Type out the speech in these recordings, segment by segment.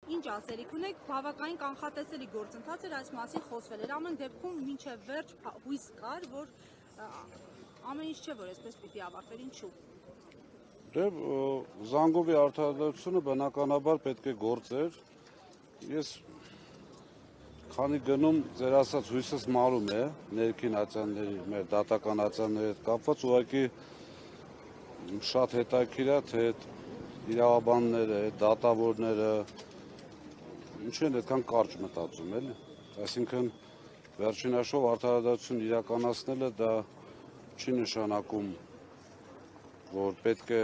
Ինչ ասելիք ունեք, բավականին կանխատեսելի գործընթաց էր այս մասին խոսվել էր, ամեն դեպքում մինչև վերջ հույս կար, որ ամեն ինչ չէ, որ այսպես պիտի ավարտվեր, ինչու։ Դե Զանգովի արդարադատությունը բնականաբար պետք է գործեր, ես քանի գնում ձեր ասած հույսս մարում է ներքին ատյանների, մեր դատական ատյանների հետ կապված, ուղղակի շատ հետաքրքիր է, թե իրավաբանները, դատավորները ինչ են այդքան կարճ մտածում, էլի։ Այսինքն վերջին հաշվով արդարադատություն իրականացնելը դա չի նշանակում, որ պետք է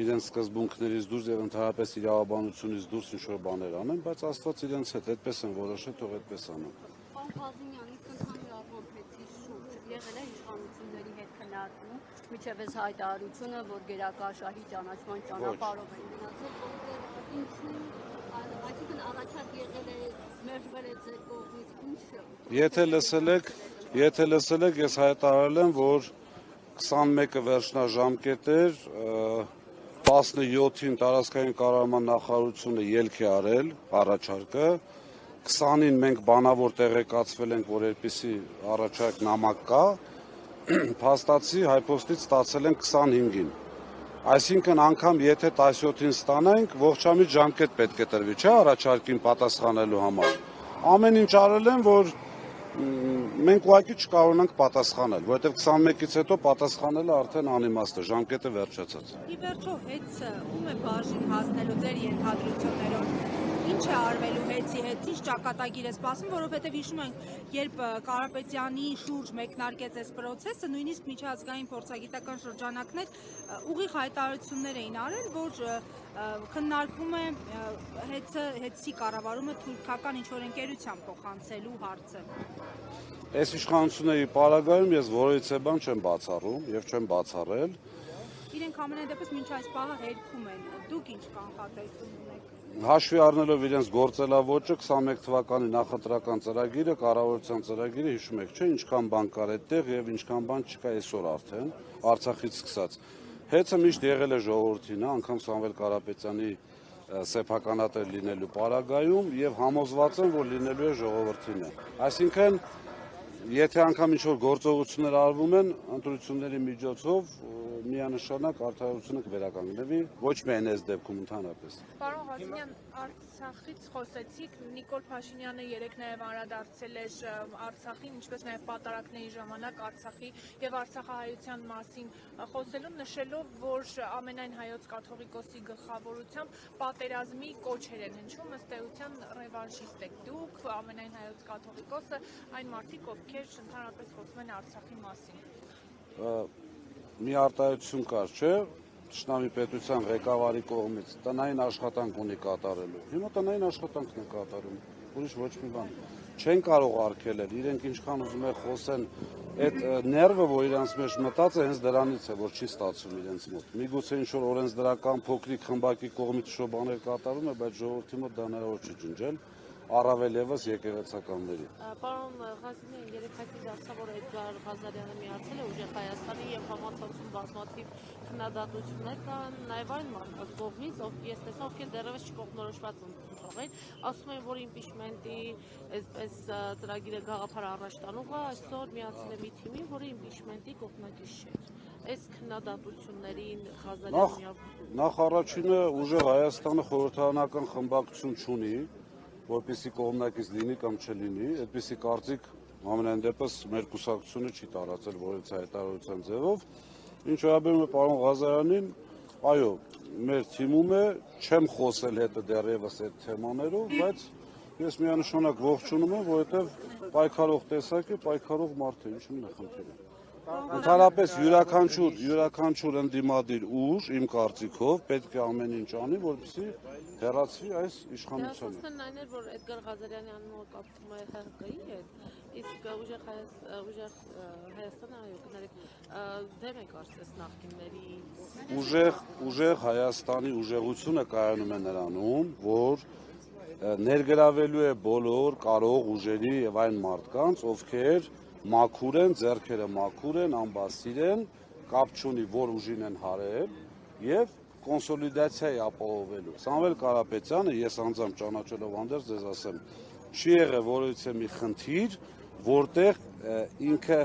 իրենց սկզբունքներից դուրս եւ ընդհանրապես իրավաբանությունից դուրս ինչ-որ բաներ անեն, բայց Աստված իրենց հետ այդպես են որոշել, թող այդպես անեն։ Պարոն Փազինյան, իսկ ընդհանրապես փեցի շուրջ եղել է իշխանությունների հետ քննարկում, միջև այս հայտարարությունը, որ գերակաշահի ճանաչման ճանապարհով են գնացել, որտեղ ինչու, այսինքն առաջարկ եղել է, մերժվել է ձեր կողմից, ինչ։ Եթե լսել եք, ես հայտարարել եմ, որ 21-ը վերջնաժամկետ էր, 17-ին տարածքային կառավարման նախարարությունը ելք է արել առաջարկը, 20-ին մենք բանավոր տեղեկացվել ենք, որ այդպիսի առաջարկ նամակ կա, փաստացի հայփոստից ստացել ենք 25-ին։ Այսինքն անգամ եթե 17-ին ստանանք, ողջամիտ ժամկետ պետք է տրվի, չէ՞ առաջարկին պատասխանելու համար։ Ամեն ինչ արել են, որ մենք ուղղակի չկարողանանք պատասխանել, որովհետև 21-ից հետո պատասխանելը արդեն անիմաստ է, ժամկետը վերջացած։ Ի վերջո հեծը ում է բաժին հասնելու ձեր ենթադրություններով։ Ինչ է արվելու հեծի հետ, ինչ ճակատագիր է սպասում, որովհետև հիշում ենք, երբ Կարապետյանի շուրջ մեկնարկեց այս process-ը, նույնիսկ միջազգային փորձագիտական շրջանակներ ուղիղ հայտարարություններ էին արել, որ քննարկվում է հեծի կառավարումը թուրքական ինչ-որ ընկերության փոխանցելու հարցը։ Այս իշխանությունների պարագայում ես որևիցե բան չեմ բացառում եւ չեմ բացառել։ Իրենք ամենայն դեպս մինչ այս պահը հերքում են։ Դուք ինչ կանխատեսում ունեք։ Հաշվի առնելով իրենց գործելավոճը 21 թվականի նախընտրական ծրագիրը, կառավարության ծրագիրը, հիշում եք, չէ, ինչքան բան կար այդտեղ եւ ինչքան բան չկա այսօր արդեն, Արցախից սկսած։ Հեծը միշտ եղել է ժողովրդին, անգամ Սամվել Կարապետյանի սեփականատեր լինելու պարագայում եւ համոզված եմ, որ լինելու է ժողովրդին է։ Այսինքն, եթե անգամ ինչ-որ գործողություններ արվում են, ընտրությունների միջոցով միանշանակ արդարությունը կվերականգնվի, ոչ միայն այս դեպքում ընդհանրապես։ Պարոն Ղազարյան, Արցախից խոսեցիք, Նիկոլ Փաշինյանը երեկ նաև անդրադարձել էր Արցախին, ինչպես նաև պատարակների ժամանակ Արցախի եւ արցախահայության մասին խոսելուն, նշելով, որ ամենայն հայոց կաթողիկոսի գլխավորությամբ պատերազմի կոչեր են հնչում, ըստ էության ռևանշիստ եք դուք, ամենայն հայոց կաթողիկոսը, այն մարդիկ, ովքեր ընդհանրապես խոսում են Արցախի մասին։ Մի արտահայտություն կար, չէ՞, Թշնամի պետության ղեկավարի կողմից տնային աշխատանք ունի կատարելու։ Հիմա տնային աշխատանքն է կատարում, ուրիշ ոչ մի բան չեն կարող արգելել, իրենք ինչքան ուզում են խոսեն, այդ ներվը, որ իրենց մեջ մտած է, հենց դրանից է, որ չի ստացվում իրենց մոտ։ Միգուցե ինչ-որ օրենսդրական փոքրիկ խմբակի կողմից ինչ-որ բաներ կատարում է, բայց ժողովրդի մոտ դա հնարավոր չի ջնջել, առավել ևս եկեղեցականների։ Պարոն Ղազարյան, երեք հայտնի դարձավ, որ Էդգար Ղազարյանը միացել է Ուժեղ Հայաստանի եւ համացանցում բազմաթիվ քննադատություններ կան, նաեւ այն մարդկանց կողմից, ես տեսա, ովքեր դեռևս չկողմնորոշված ընտրողներ, ասում են, որ իմպիչմենտի այսպես ծրագիրը գաղափար առաջ տանող է, այսօր միացել է մի թիմի, որը իմպիչմենտի կողմնակից չէ։ Այս քննադատություններին Ղազարյանը նախ առաջինը Ուժեղ Հայաստանը խորհրդարանական խմբակցություն չունի, որպեսի կողմնակից լինի կամ չլինի, այդպիսի կարծիք ամենայն դեպս մեր կուսակցությունը չի տարածել որևէ հայտարարության ձևով։ Ինչ վերաբերում է պարոն Ղազարյանին, այո, մեր թիմում է, չեմ խոսել հետը դեռևս այդ թեմաներով, բայց ես միանշանակ ողջունում եմ, որովհետև պայքարող տեսակ է, պայքարող մարդ է, ինչու՞ նա խնդիրը։ Ընդհանրապես յուրաքանչյուր ընդդիմադիր ուժ, իմ կարծիքով, պետք է ամեն ինչ անի, որպեսզի հեռացվի այս իշխանությունից։ Ասում են այն էր, որ Էդգար Ղազարյանի անունը կապվում է ՀՀԿ-ի հետ, իսկ Ուժեղ Հայաստանը, այո, կներեք, դեմ է կարծես նախկինների։ Ուժեղ Հայաստանի ուժեղությունը կայանում է նրանում, որ ներգրավելու է բոլոր կարող ուժերի եւ այն մարդկանց, ովքեր մաքուր են, ձեռքերը մաքուր են, անբասիր են, կապ չունի որ ուժին են հարել եւ կոնսոլիդացիա է ապահովելու։ Սամվել Կարապետյանը, ես անձամբ ճանաչելով հանդերձ ձեզ ասեմ, չի եղել որևիցե մի խնդիր, որտեղ ինքը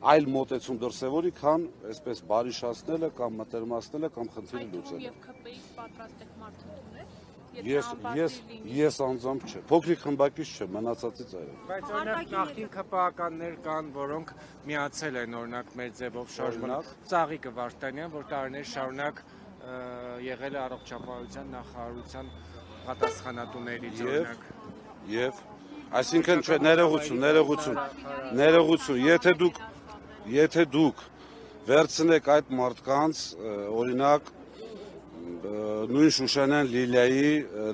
այլ մոտեցում դրսևորի, քան այսպես բարիշացնելը կամ մտերմացնելը կամ խնդիրը լուծելը։ Եվ ԿՊ-ից պատրաստ եք մարդ ընդունել։ Ես անձամբ չէ, փոքրիկ խմբակից չէ, մնացածից այո։ Բայց օրինակ նախկին ԿՊԱ-ականներ կան, որոնք միացել են օրինակ մեր ձևով շարժման։ Ծաղիկը Վարդանյան, որ տարիներ շարունակ եղել է առողջապահության նախարարության պատասխանատուներից օրինակ։ Եվ այսինքն չէ, ներողություն, եթե դուք վերցնեք այդ մարդկանց օրինակ նույն Շուշանյան Լիլիայի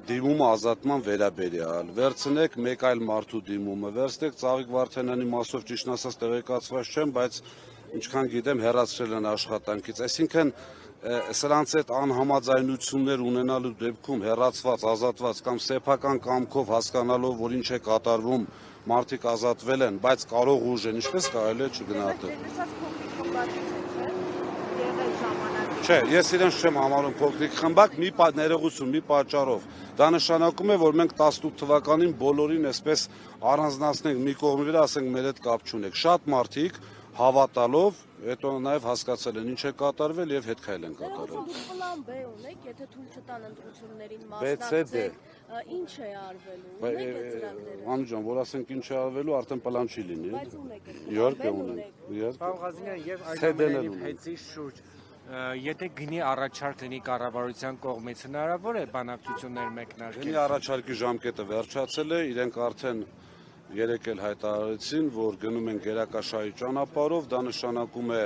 դիմումը ազատման վերաբերյալ, վերցնեք մեկ այլ մարդու դիմումը, վերցնեք Ծաղիկ Վարդանյանի մասով ճիշտ ասած տեղեկացված չեմ, բայց ինչքան գիտեմ հեռացրել են աշխատանքից, այսինքն սրանց այդ անհամաձայնություններ ունենալու դեպքում հեռացված, ազատված կամ սեփական կամքով հասկանալով, որ ինչ է կատարվում, մարդիկ ազատվել են, բայց կարող ուժ են, ինչպես կարելի է չգնահատել։ Չէ, ես իրենց չեմ համարում փոքրիկ խմբակ, ներողություն, մի պատճառով։ Դա նշանակում է, որ մենք 18 թվականին բոլորին այսպես առանձնացնենք մի կողմի վրա, ասենք մեր հետ կապ չունեք։ Շատ մարդիկ հավատալով, հետո նաև հասկացել են ինչ է կատարվել եւ հետքայլ են կատարել։ Պլան B ունեք, եթե թույլ չտան ընտրություններին մասնակցել, ինչ է արվելու։ Ունեք այդ ծրագրերը։ Անի ջան, որ ասենք ինչ է արվելու, արդեն պլան չի լինի։ Բայց ունեք։ Իհարկե ունենք։ Պարոն Ղազարյան, եւ այդ հետի շուրջ եթե գնի առաջարկ լինի կառավարության կողմից, հնարավոր է բանակցություններ մեկնարկել։ Գնի առաջարկի ժամկետը վերջացել է, իրենք արդեն երեկ էլ հայտարարեցին, որ գնում են գերակաշարի ճանապարհով, դա նշանակում է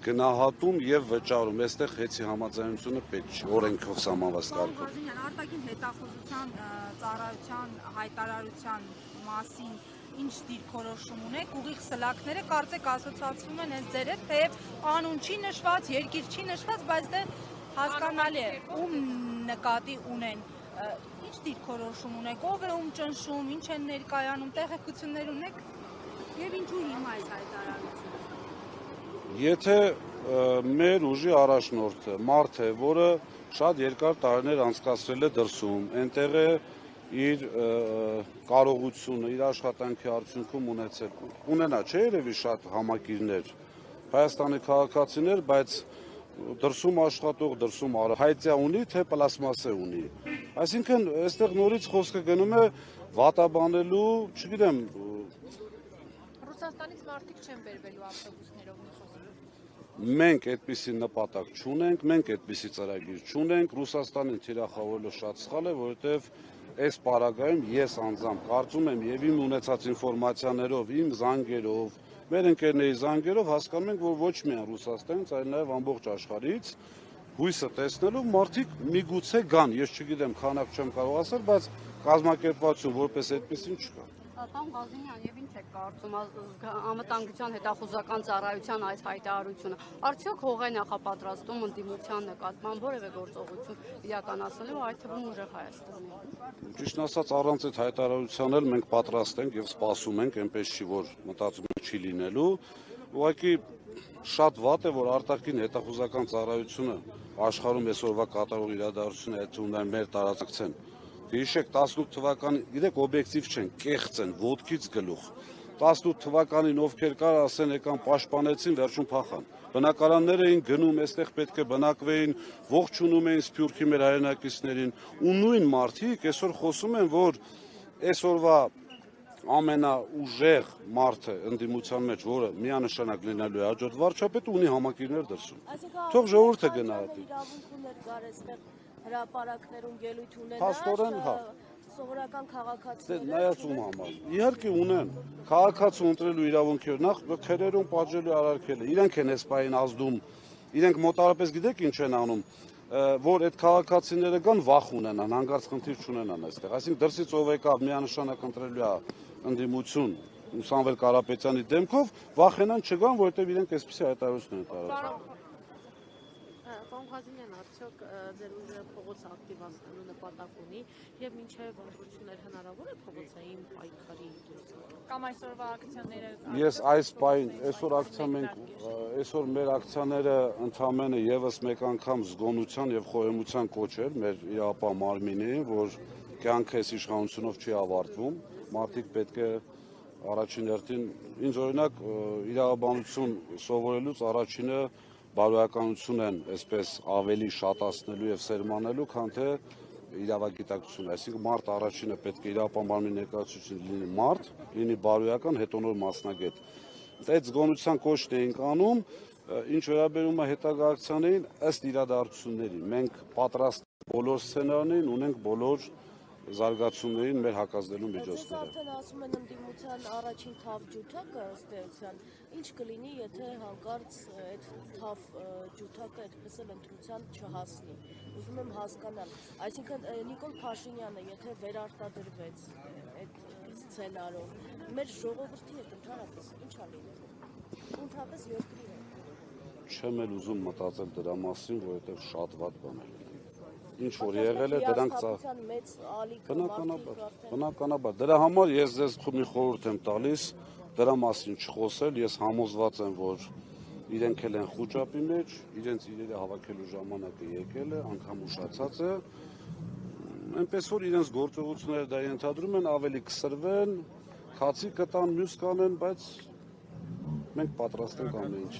գնահատում եւ վճարում։ Այստեղ հեծի համաձայնությունը պետք չի, օրենքով սահմանված կարգով։ Արտաքին հետախուզության ծառայության հայտարարության մասին ինչ դիրքորոշում ունեք, ուղիղ սլաքները կարծեք ասոցացվում են հենց ձեր հետ, թեև անուն չի նշված, երկիր չի նշված, բայց դե հասկանալի է, ում նկատի ունեն, ինչ դիրքորոշում ունեք, ով է ում ճնշում, ինչ են ներկայանում, տեղեկություններ ունեք եւ ինչու հիմա այս հայտարարությունը։ Եթե մեր ուժի առաջնորդը մարդ է, որը շատ երկար տարիներ անցկացրել է դրսում, այնտեղ է իր կարողությունը, իր աշխատանքի արդյունքում ունենա չէ երևի շատ համակիրներ, Հայաստանի քաղաքացիներ, բայց դրսում աշխատող, դրսում հայծյա ունի, թե պլաստմասե ունի։ Այսինքն, այստեղ նորից խոսքը գնում է վատաբանելու, չգիտեմ։ Ռուսաստանից մարդիկ չեն բերվելու ավտոբուսներով մի խոսքը։ Մենք այդպիսի նպատակ չունենք, մենք այդպիսի ծրագիր չունենք, Ռուսաստանին թիրախավորելը շատ սխալ է, որովհետև այս պարագայում ես անձամբ կարծում եմ եւ իմ ունեցած ինֆորմացիաներով, իմ զանգերով, մեր ընկերների զանգերով հասկանում ենք, որ ոչ միայն Ռուսաստանից, այլ նաեւ ամբողջ աշխարհից հույսը տեսնելով մարդիկ միգուցե գան, ես չգիտեմ, քանակ չեմ կարող ասել, բայց կազմակերպվածություն որպես այդպեսին չկա։ Պարոն Ղազարյան, եւ ինչ եք կարծում անվտանգության հետախուզական ծառայության այս հայտարարությունը։ Արդյոք հող է նախապատրաստում ընդդիմության նկատմամբ որևէ գործողություն իրականացնելու, այդ թվում ուժեղ Հայաստանի։ Ճիշտ ասած, առանց այդ հայտարարության էլ մենք պատրաստ ենք եւ սպասում ենք, այնպես չի, որ մտածում ենք չի լինելու։ Ուղղակի շատ վատ է, որ արտաքին հետախուզական ծառայությունը աշխարհում այսօրվա կատարող իրադարձությունները այդ ունեն մեր տարածքցեն։ Հիշեք 18 թվականին, գիտեք, օբյեկտիվ չեն, կեղծ են, ոտքից գլուխ։ 18 թվականին ովքեր կար ասեն եկան պաշտպանեցին, վերջում փախան։ Բնակարաններ էին գնում, այստեղ պետք է բնակվեին, ողջունում էին Սփյուռքի մեր հայրենակիցներին, ու նույն մարդիկ այսօր խոսում են, որ այսօրվա ամենաուժեղ մարդը ընդդիմության մեջ, որը միանշանակ լինելու է հաջորդ վարչապետը, ունի համակիրներ դրսում։ Թող ժողովուրդը գնահատի։ Հրապարակներում ելույթ Փաստորեն, հա։ Սովորական քաղաքացիները նայած ում համար։ Իհարկե ունեն քաղաքացու ընտրելու իրավունքը, նախ քերերուն պատժելու արարքելը։ Իրենք են այս պահին ազդում, իրենք մոտարապես գիտեք ինչ են անում, որ այդ քաղաքացիները գան վախ ունենան, հանգարց խնդիր չունենան այստեղ։ Այսինքն դրսից ով եկա միանշանակ ընտրելու է ընդդիմություն Սամվել Կարապետյանի դեմքով, վախենան չգան, որովհետև իրենք այսպեսի հայտարարություններ են տարածում։ Պարոն Ղազինյան, արդյոք ձեր ուժը փողոցը ակտիվացնելու նպատակ ունի եւ մինչեւ ընտրություններ հնարավոր է փողոցային պայքարի Կամ այսօրվա ակցիաները Ես այս պայն, այսօր մեր ակցիաները ընդամենը եւս մեկ անգամ զգոնության եւ խոհեմության կոչել մեր իրապահ մարմինին, որ կյանքը այս իշխանությունով չի ավարտվում, մարդիկ պետք է առաջին հերթին, ինձ օրինակ իրավաբանություն սովորելուց առաջինը բարոյականություն են այսպես ավելի շատացնելու եւ սերմանելու, քան թե իրավագիտակցություն, այսինքն մարդ առաջինը պետք է իրավապահ մարմնի ներկայացուցիչ լինի մարդ, լինի բարոյական, հետո նոր մասնագետ։ Այդ զգոնության կոչն էինք անում, ինչ վերաբերում է հետագա ակցիաներին, ըստ իրադարձությունների։ Մենք պատրաստ բոլոր սցենարներին ունենք բոլոր զարգացումներին մեր հակազդելու միջոցները։ Արդեն ասում են ընդդիմության առաջին թավ ջութակը ըստ էության, ինչ կլինի, եթե հանկարծ այդ թավ ջութակը այդպես էլ ընտրության չհասնի։ Ուզում եմ հասկանալ, այսինքն Նիկոլ Փաշինյանը, եթե վերարտադրվեց այդ սցենարով, մեր ժողովրդի հետ ընդհանրապես ի՞նչ ա լինելու։ Ընդհանրապես երկրի հետ։ Չեմ էլ ուզում մտածել դրա մասին, որովհետև շատ վատ բան է։ Ինչ որ եղել է, դրանք բնականաբար։ Դրա համար ես ձեզ մի խորհուրդ եմ տալիս, դրա մասին չխոսել, ես համոզված եմ, որ իրենք էլ են խուճապի մեջ, իրենց իրերը հավաքելու ժամանակը եկել է, անգամ ուշացած է, այնպես որ իրենց գործողությունները դա ենթադրում են, ավելի կսրվեն, քացի կտան, մյուս կանեն, բայց մենք պատրաստ ենք ամեն ինչ։